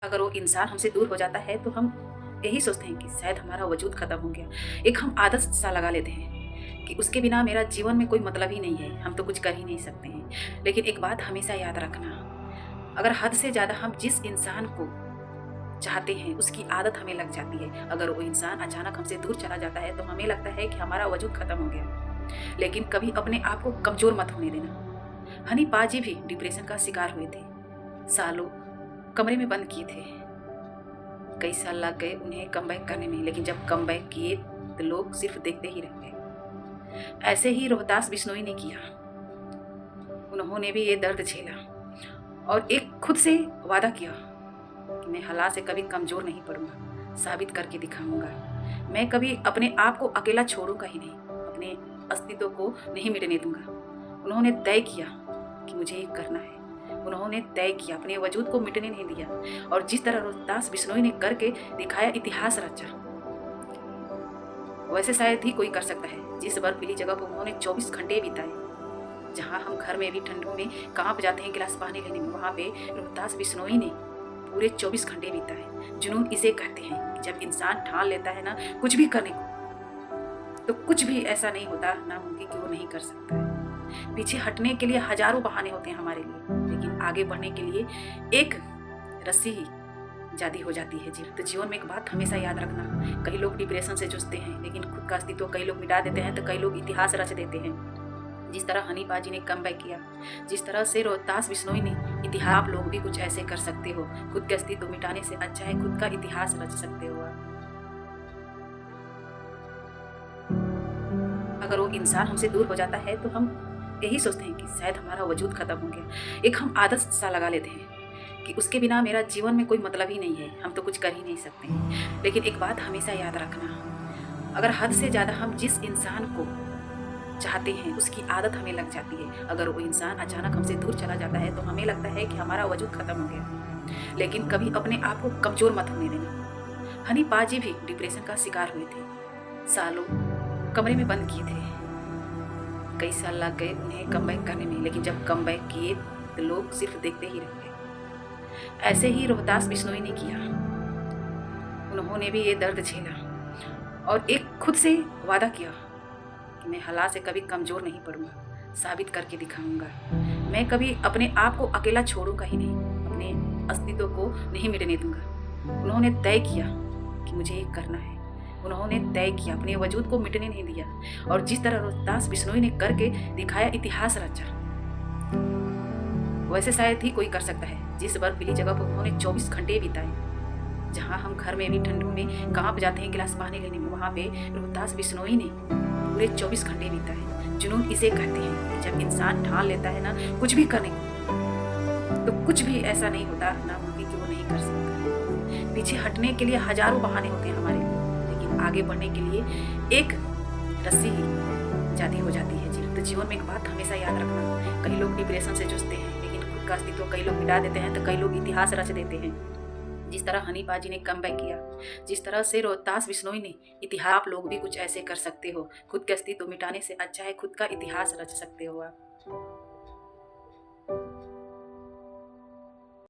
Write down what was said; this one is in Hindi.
अगर वो इंसान हमसे दूर हो जाता है तो हम यही सोचते हैं कि शायद हमारा वजूद खत्म हो गया। एक हम आदत सा लगा लेते हैं कि उसके बिना मेरा जीवन में कोई मतलब ही नहीं है, हम तो कुछ कर ही नहीं सकते हैं। लेकिन एक बात हमेशा याद रखना, अगर हद से ज़्यादा हम जिस इंसान को चाहते हैं उसकी आदत हमें लग जाती है, अगर वो इंसान अचानक हमसे दूर चला जाता है तो हमें लगता है कि हमारा वजूद खत्म हो गया। लेकिन कभी अपने आप को कमज़ोर मत होने देना। हनी पाजी भी डिप्रेशन का शिकार हुए थे, सालों कमरे में बंद किए थे। कई साल लग गए उन्हें कमबैक करने में, लेकिन जब कमबैक किए तो लोग सिर्फ देखते ही रह गए। ऐसे ही रोहतास बिश्नोई ने किया। उन्होंने भी ये दर्द झेला और एक खुद से वादा किया कि मैं हालात से कभी कमज़ोर नहीं पड़ूंगा, साबित करके दिखाऊंगा। मैं कभी अपने आप को अकेला छोड़ूंगा ही नहीं, अपने अस्तित्व को नहीं मिटने दूंगा। उन्होंने तय किया कि मुझे ये करना है। उन्होंने तय किया, अपने वजूद को मिटने नहीं दिया। और जिस तरह रोहतास बिश्नोई ने करके दिखाया, इतिहास रचा, वैसे शायद ही कोई कर सकता है। जिस बर्फीली जगह पर उन्होंने 24 घंटे बिताए, जहाँ हम घर में भी ठंडों में कांप जाते हैं गिलास पानी लेने में, वहाँ पे रोहतास बिश्नोई ने पूरे 24 घंटे बिताए। जुनून इसे कहते हैं कि जब इंसान ठान लेता है ना कुछ भी करने को, तो कुछ भी ऐसा नहीं होता नामुमकिन कि वो नहीं कर सकता है। पीछे हटने के लिए हजारों बहाने होते हैं हमारे लिए, लेकिन आगे बढ़ने के लिए एक रस्सी ही जादी हो जाती है। जी तो जीवन में एक बात हमेशा याद रखना, कई लोग डिप्रेशन से जूझते हैं, लेकिन खुद का अस्तित्व कई लोग मिटा देते हैं, तो कई लोग इतिहास रच देते हैं। जिस तरह हनी पाजी ने कमबैक किया, जिस तरह से रोहतास बिश्नोई ने इतिहास, आप लोग भी कुछ ऐसे कर सकते हो। खुद के अस्तित्व मिटाने से अच्छा है खुद का इतिहास रच सकते हो आप। अगर वो इंसान हमसे दूर हो जाता है तो हम यही सोचते हैं कि शायद हमारा वजूद खत्म हो गया। एक हम आदत सा लगा लेते हैं कि उसके बिना मेरा जीवन में कोई मतलब ही नहीं है, हम तो कुछ कर ही नहीं सकते हैं। लेकिन एक बात हमेशा याद रखना, अगर हद से ज़्यादा हम जिस इंसान को चाहते हैं उसकी आदत हमें लग जाती है, अगर वो इंसान अचानक हमसे दूर चला जाता है तो हमें लगता है कि हमारा वजूद खत्म हो गया। लेकिन कभी अपने आप को कमज़ोर मत होने देना। हनी पाजी भी डिप्रेशन का शिकार हुए थे, सालों कमरे में बंद किए थे। कई साल लग गए उन्हें कमबैक करने में, लेकिन जब कमबैक किए तो लोग सिर्फ देखते ही रह गए। ऐसे ही रोहतास बिश्नोई ने किया। उन्होंने भी ये दर्द झेला और एक खुद से वादा किया कि मैं हालात से कभी कमज़ोर नहीं पड़ूंगा, साबित करके दिखाऊंगा। मैं कभी अपने आप को अकेला छोड़ूंगा ही नहीं, अपने अस्तित्व को नहीं मिटने दूंगा। उन्होंने तय किया कि मुझे ये करना है। उन्होंने तय किया, अपने वजूद को मिटने नहीं दिया। और जिस तरह रोहतास बिश्नोई ने करके दिखाया, इतिहास रचा, वैसे शायद ही कोई कर सकता है। जिस बर्फीली जगह पर उन्होंने 24 घंटे बिताए, जहाँ हम घर में भी ठंडों में कांप जाते हैं गिलास पानी लेने में, वहाँ पे रोहतास बिश्नोई ने पूरे 24 घंटे बिताए। जुनून इसे कहते हैं कि जब इंसान ठान लेता है ना कुछ भी करने को, तो कुछ भी ऐसा नहीं होता नामुमकिन कि वो नहीं कर सकता। पीछे हटने के लिए हजारों बहाने होते हैं हमारे लिए, लेकिन आगे बढ़ने के लिए एक रस्सी ही जादी हो जाती है। जी तो जीवन में एक बात हमेशा याद रखना, कई लोग डिप्रेशन से जूझते हैं, लेकिन खुद का अस्तित्व कई लोग मिटा देते हैं, तो कई लोग इतिहास रच देते हैं। जिस तरह हनी पाजी ने कमबैक किया, जिस तरह से रोहतास बिश्नोई ने इतिहास, आप लोग भी कुछ ऐसे कर सकते हो। खुद के अस्तित्व मिटाने से अच्छा है खुद का इतिहास रच सकते हो आप।